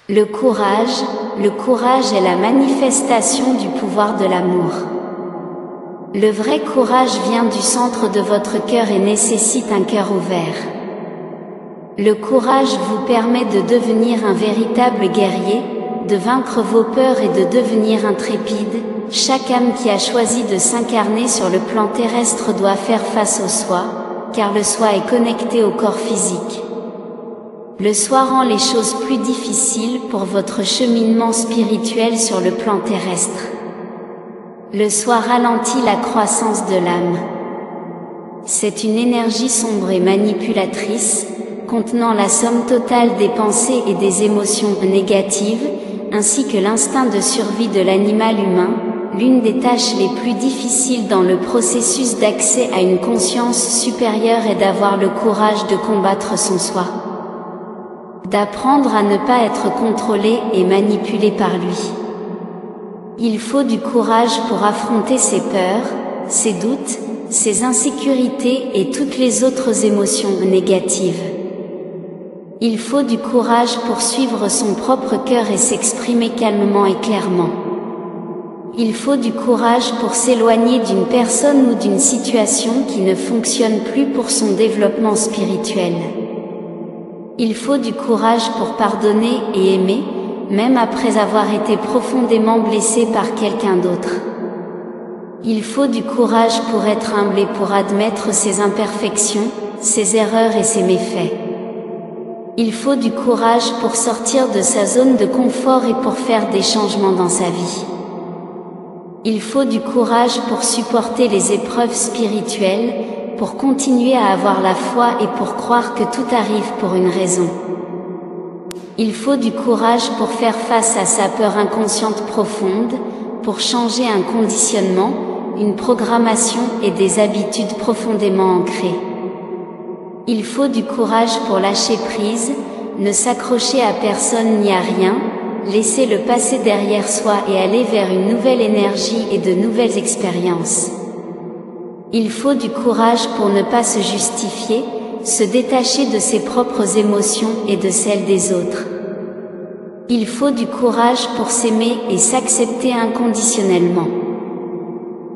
Le courage est la manifestation du pouvoir de l'amour. Le vrai courage vient du centre de votre cœur et nécessite un cœur ouvert. Le courage vous permet de devenir un véritable guerrier, de vaincre vos peurs et de devenir intrépide. Chaque âme qui a choisi de s'incarner sur le plan terrestre doit faire face au soi, car le soi est connecté au corps physique. Le soi rend les choses plus difficiles pour votre cheminement spirituel sur le plan terrestre. Le soi ralentit la croissance de l'âme. C'est une énergie sombre et manipulatrice, contenant la somme totale des pensées et des émotions négatives, ainsi que l'instinct de survie de l'animal humain. L'une des tâches les plus difficiles dans le processus d'accès à une conscience supérieure est d'avoir le courage de combattre son soi. D'apprendre à ne pas être contrôlé et manipulé par lui. Il faut du courage pour affronter ses peurs, ses doutes, ses insécurités et toutes les autres émotions négatives. Il faut du courage pour suivre son propre cœur et s'exprimer calmement et clairement. Il faut du courage pour s'éloigner d'une personne ou d'une situation qui ne fonctionne plus pour son développement spirituel. Il faut du courage pour pardonner et aimer, même après avoir été profondément blessé par quelqu'un d'autre. Il faut du courage pour être humble et pour admettre ses imperfections, ses erreurs et ses méfaits. Il faut du courage pour sortir de sa zone de confort et pour faire des changements dans sa vie. Il faut du courage pour supporter les épreuves spirituelles, pour continuer à avoir la foi et pour croire que tout arrive pour une raison. Il faut du courage pour faire face à sa peur inconsciente profonde, pour changer un conditionnement, une programmation et des habitudes profondément ancrées. Il faut du courage pour lâcher prise, ne s'accrocher à personne ni à rien, laisser le passé derrière soi et aller vers une nouvelle énergie et de nouvelles expériences. Il faut du courage pour ne pas se justifier, se détacher de ses propres émotions et de celles des autres. Il faut du courage pour s'aimer et s'accepter inconditionnellement.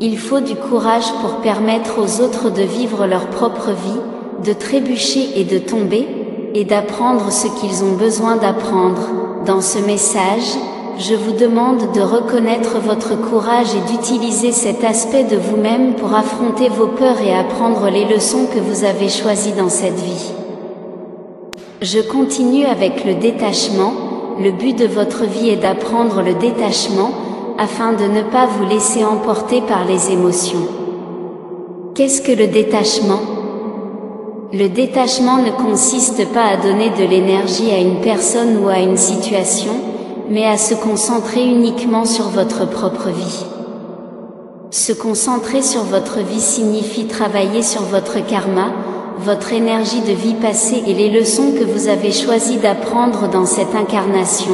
Il faut du courage pour permettre aux autres de vivre leur propre vie, de trébucher et de tomber, et d'apprendre ce qu'ils ont besoin d'apprendre. Dans ce message, je vous demande de reconnaître votre courage et d'utiliser cet aspect de vous-même pour affronter vos peurs et apprendre les leçons que vous avez choisies dans cette vie. Je continue avec le détachement. Le but de votre vie est d'apprendre le détachement, afin de ne pas vous laisser emporter par les émotions. Qu'est-ce que le détachement ? Le détachement ne consiste pas à donner de l'énergie à une personne ou à une situation, mais à se concentrer uniquement sur votre propre vie. Se concentrer sur votre vie signifie travailler sur votre karma, votre énergie de vie passée et les leçons que vous avez choisi d'apprendre dans cette incarnation.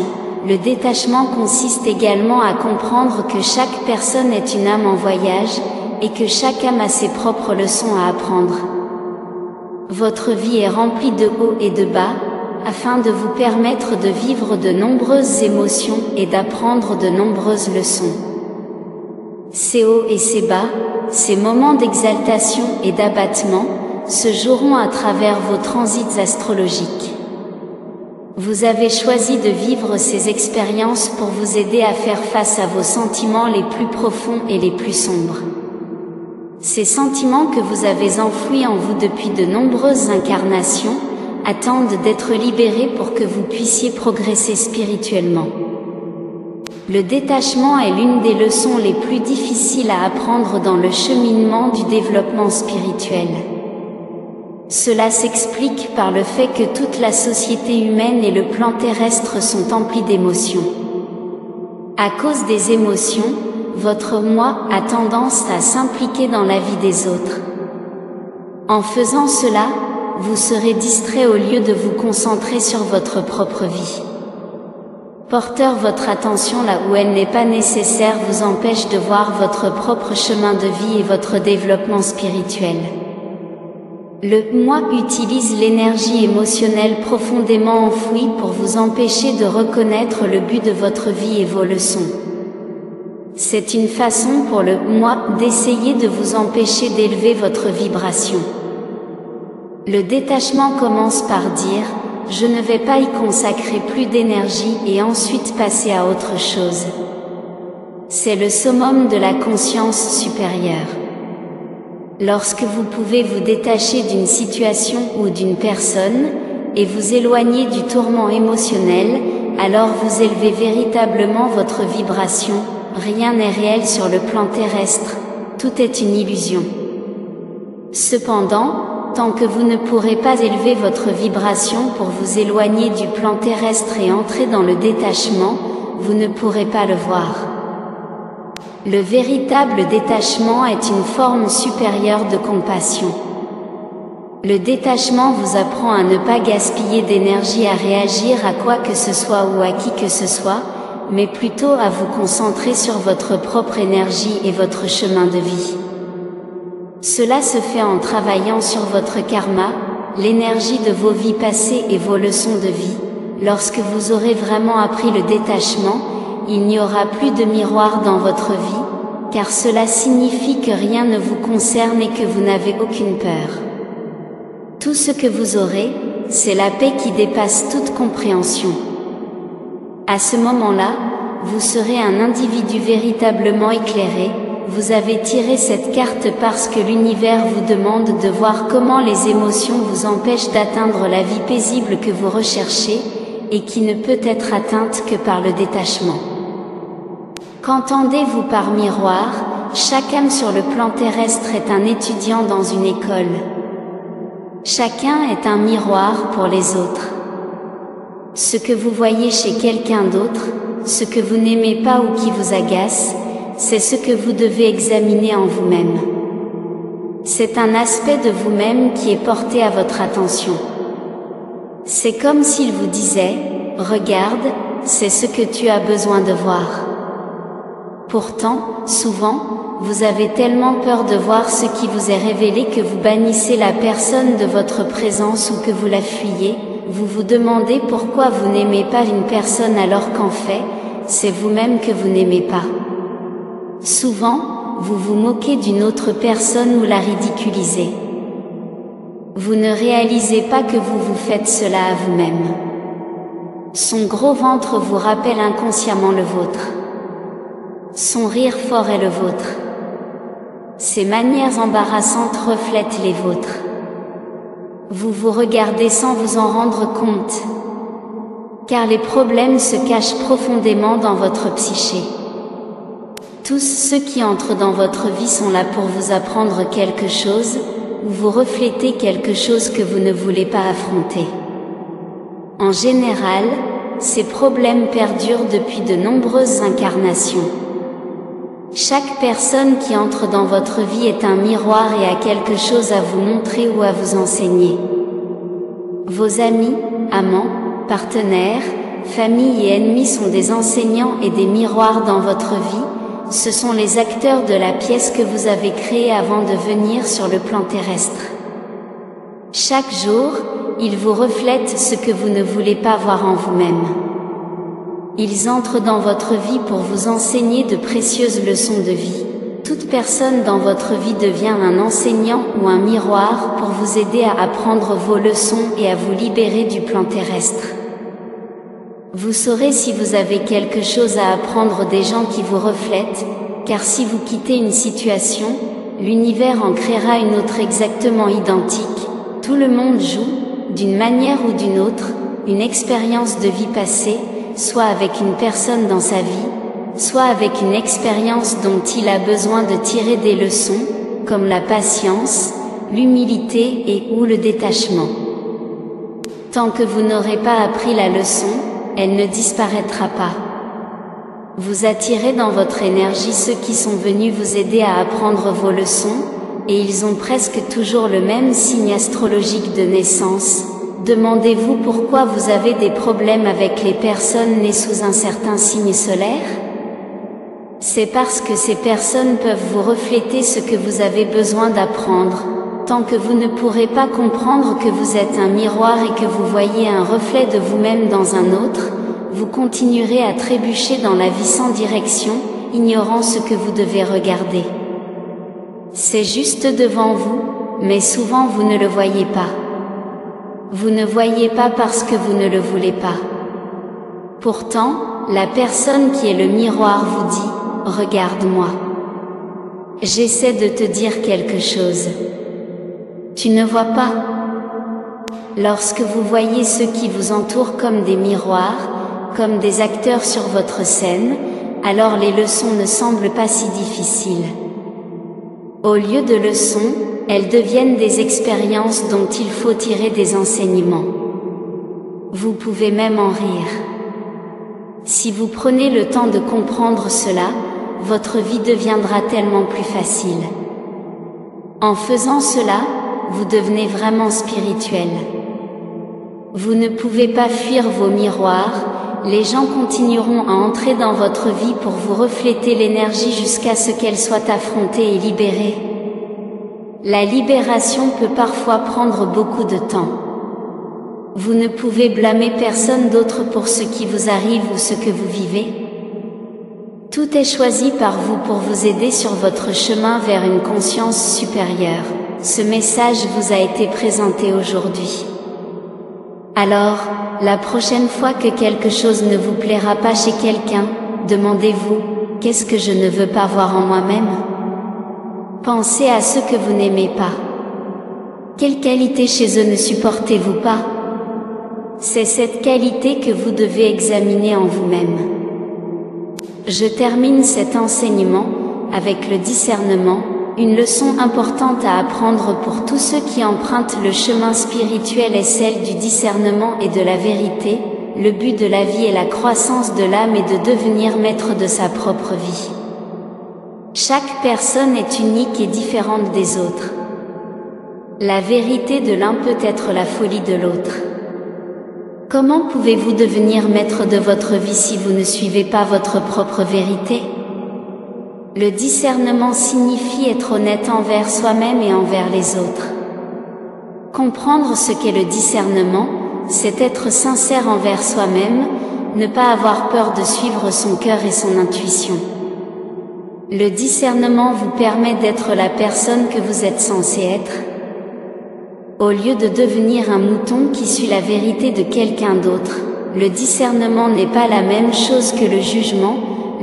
Le détachement consiste également à comprendre que chaque personne est une âme en voyage, et que chaque âme a ses propres leçons à apprendre. Votre vie est remplie de hauts et de bas, afin de vous permettre de vivre de nombreuses émotions et d'apprendre de nombreuses leçons. Ces hauts et ces bas, ces moments d'exaltation et d'abattement, se joueront à travers vos transits astrologiques. Vous avez choisi de vivre ces expériences pour vous aider à faire face à vos sentiments les plus profonds et les plus sombres. Ces sentiments que vous avez enfouis en vous depuis de nombreuses incarnations, attendent d'être libérés pour que vous puissiez progresser spirituellement. Le détachement est l'une des leçons les plus difficiles à apprendre dans le cheminement du développement spirituel. Cela s'explique par le fait que toute la société humaine et le plan terrestre sont emplis d'émotions. À cause des émotions, votre moi a tendance à s'impliquer dans la vie des autres. En faisant cela, vous serez distrait au lieu de vous concentrer sur votre propre vie. Porteur, votre attention là où elle n'est pas nécessaire vous empêche de voir votre propre chemin de vie et votre développement spirituel. Le moi utilise l'énergie émotionnelle profondément enfouie pour vous empêcher de reconnaître le but de votre vie et vos leçons. C'est une façon pour le moi d'essayer de vous empêcher d'élever votre vibration. Le détachement commence par dire « je ne vais pas y consacrer plus d'énergie » et ensuite passer à autre chose. C'est le summum de la conscience supérieure. Lorsque vous pouvez vous détacher d'une situation ou d'une personne, et vous éloigner du tourment émotionnel, alors vous élevez véritablement votre vibration. Rien n'est réel sur le plan terrestre, tout est une illusion. Cependant, tant que vous ne pourrez pas élever votre vibration pour vous éloigner du plan terrestre et entrer dans le détachement, vous ne pourrez pas le voir. Le véritable détachement est une forme supérieure de compassion. Le détachement vous apprend à ne pas gaspiller d'énergie à réagir à quoi que ce soit ou à qui que ce soit, mais plutôt à vous concentrer sur votre propre énergie et votre chemin de vie. Cela se fait en travaillant sur votre karma, l'énergie de vos vies passées et vos leçons de vie. Lorsque vous aurez vraiment appris le détachement, il n'y aura plus de miroir dans votre vie, car cela signifie que rien ne vous concerne et que vous n'avez aucune peur. Tout ce que vous aurez, c'est la paix qui dépasse toute compréhension. À ce moment-là, vous serez un individu véritablement éclairé. Vous avez tiré cette carte parce que l'univers vous demande de voir comment les émotions vous empêchent d'atteindre la vie paisible que vous recherchez, et qui ne peut être atteinte que par le détachement. Qu'entendez-vous par miroir? Chaque âme sur le plan terrestre est un étudiant dans une école. Chacun est un miroir pour les autres. Ce que vous voyez chez quelqu'un d'autre, ce que vous n'aimez pas ou qui vous agace, c'est ce que vous devez examiner en vous-même. C'est un aspect de vous-même qui est porté à votre attention. C'est comme s'il vous disait « Regarde, c'est ce que tu as besoin de voir ». Pourtant, souvent, vous avez tellement peur de voir ce qui vous est révélé que vous bannissez la personne de votre présence ou que vous la fuyez. Vous vous demandez pourquoi vous n'aimez pas une personne alors qu'en fait, c'est vous-même que vous n'aimez pas. Souvent, vous vous moquez d'une autre personne ou la ridiculisez. Vous ne réalisez pas que vous vous faites cela à vous-même. Son gros ventre vous rappelle inconsciemment le vôtre. Son rire fort est le vôtre. Ses manières embarrassantes reflètent les vôtres. Vous vous regardez sans vous en rendre compte, car les problèmes se cachent profondément dans votre psyché. Tous ceux qui entrent dans votre vie sont là pour vous apprendre quelque chose, ou vous refléter quelque chose que vous ne voulez pas affronter. En général, ces problèmes perdurent depuis de nombreuses incarnations. Chaque personne qui entre dans votre vie est un miroir et a quelque chose à vous montrer ou à vous enseigner. Vos amis, amants, partenaires, familles et ennemis sont des enseignants et des miroirs dans votre vie. Ce sont les acteurs de la pièce que vous avez créée avant de venir sur le plan terrestre. Chaque jour, ils vous reflètent ce que vous ne voulez pas voir en vous-même. Ils entrent dans votre vie pour vous enseigner de précieuses leçons de vie. Toute personne dans votre vie devient un enseignant ou un miroir pour vous aider à apprendre vos leçons et à vous libérer du plan terrestre. Vous saurez si vous avez quelque chose à apprendre des gens qui vous reflètent, car si vous quittez une situation, l'univers en créera une autre exactement identique. Tout le monde joue, d'une manière ou d'une autre, une expérience de vie passée, soit avec une personne dans sa vie, soit avec une expérience dont il a besoin de tirer des leçons, comme la patience, l'humilité et ou le détachement. Tant que vous n'aurez pas appris la leçon, elle ne disparaîtra pas. Vous attirez dans votre énergie ceux qui sont venus vous aider à apprendre vos leçons, et ils ont presque toujours le même signe astrologique de naissance. Demandez-vous pourquoi vous avez des problèmes avec les personnes nées sous un certain signe solaire? C'est parce que ces personnes peuvent vous refléter ce que vous avez besoin d'apprendre, tant que vous ne pourrez pas comprendre que vous êtes un miroir et que vous voyez un reflet de vous-même dans un autre, vous continuerez à trébucher dans la vie sans direction, ignorant ce que vous devez regarder. C'est juste devant vous, mais souvent vous ne le voyez pas. Vous ne voyez pas parce que vous ne le voulez pas. Pourtant, la personne qui est le miroir vous dit, « Regarde-moi. J'essaie de te dire quelque chose. Tu ne vois pas ?» Lorsque vous voyez ceux qui vous entourent comme des miroirs, comme des acteurs sur votre scène, alors les leçons ne semblent pas si difficiles. Au lieu de leçons, elles deviennent des expériences dont il faut tirer des enseignements. Vous pouvez même en rire. Si vous prenez le temps de comprendre cela, votre vie deviendra tellement plus facile. En faisant cela, vous devenez vraiment spirituel. Vous ne pouvez pas fuir vos miroirs, les gens continueront à entrer dans votre vie pour vous refléter l'énergie jusqu'à ce qu'elle soit affrontée et libérée. La libération peut parfois prendre beaucoup de temps. Vous ne pouvez blâmer personne d'autre pour ce qui vous arrive ou ce que vous vivez. Tout est choisi par vous pour vous aider sur votre chemin vers une conscience supérieure. Ce message vous a été présenté aujourd'hui. Alors, la prochaine fois que quelque chose ne vous plaira pas chez quelqu'un, demandez-vous, qu'est-ce que je ne veux pas voir en moi-même? Pensez à ceux que vous n'aimez pas. Quelle qualité chez eux ne supportez-vous pas? C'est cette qualité que vous devez examiner en vous-même. Je termine cet enseignement avec le discernement, une leçon importante à apprendre pour tous ceux qui empruntent le chemin spirituel est celle du discernement et de la vérité. Le but de la vie est la croissance de l'âme et de devenir maître de sa propre vie. Chaque personne est unique et différente des autres. La vérité de l'un peut être la folie de l'autre. Comment pouvez-vous devenir maître de votre vie si vous ne suivez pas votre propre vérité? Le discernement signifie être honnête envers soi-même et envers les autres. Comprendre ce qu'est le discernement, c'est être sincère envers soi-même, ne pas avoir peur de suivre son cœur et son intuition. Le discernement vous permet d'être la personne que vous êtes censé être. Au lieu de devenir un mouton qui suit la vérité de quelqu'un d'autre, le discernement n'est pas la même chose que le jugement.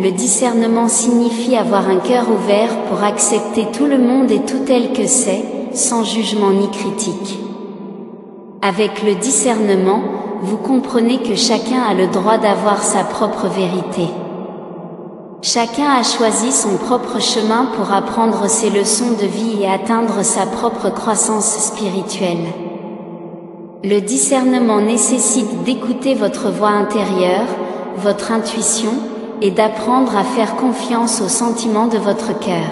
Le discernement signifie avoir un cœur ouvert pour accepter tout le monde et tout tel que c'est, sans jugement ni critique. Avec le discernement, vous comprenez que chacun a le droit d'avoir sa propre vérité. Chacun a choisi son propre chemin pour apprendre ses leçons de vie et atteindre sa propre croissance spirituelle. Le discernement nécessite d'écouter votre voix intérieure, votre intuition, et d'apprendre à faire confiance aux sentiments de votre cœur.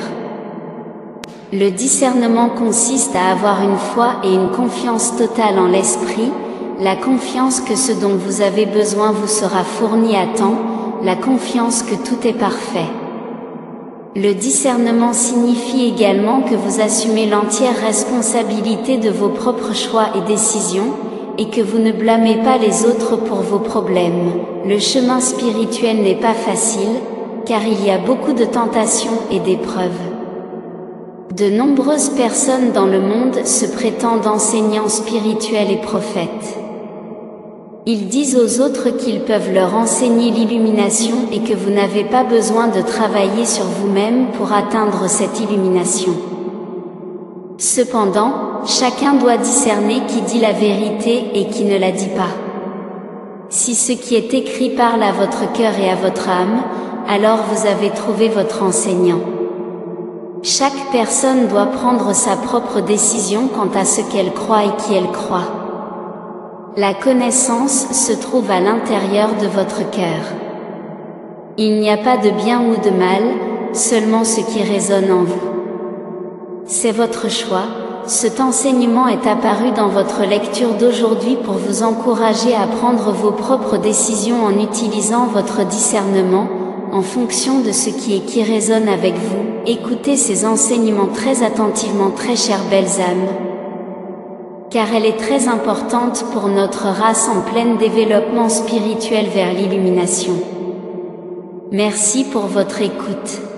Le discernement consiste à avoir une foi et une confiance totale en l'esprit, la confiance que ce dont vous avez besoin vous sera fourni à temps, la confiance que tout est parfait. Le discernement signifie également que vous assumez l'entière responsabilité de vos propres choix et décisions, et que vous ne blâmez pas les autres pour vos problèmes. Le chemin spirituel n'est pas facile, car il y a beaucoup de tentations et d'épreuves. De nombreuses personnes dans le monde se prétendent enseignants spirituels et prophètes. Ils disent aux autres qu'ils peuvent leur enseigner l'illumination et que vous n'avez pas besoin de travailler sur vous-même pour atteindre cette illumination. Cependant, chacun doit discerner qui dit la vérité et qui ne la dit pas. Si ce qui est écrit parle à votre cœur et à votre âme, alors vous avez trouvé votre enseignant. Chaque personne doit prendre sa propre décision quant à ce qu'elle croit et qui elle croit. La connaissance se trouve à l'intérieur de votre cœur. Il n'y a pas de bien ou de mal, seulement ce qui résonne en vous. C'est votre choix. Cet enseignement est apparu dans votre lecture d'aujourd'hui pour vous encourager à prendre vos propres décisions en utilisant votre discernement, en fonction de ce qui résonne avec vous. Écoutez ces enseignements très attentivement, très chères belles âmes, car elle est très importante pour notre race en plein développement spirituel vers l'illumination. Merci pour votre écoute.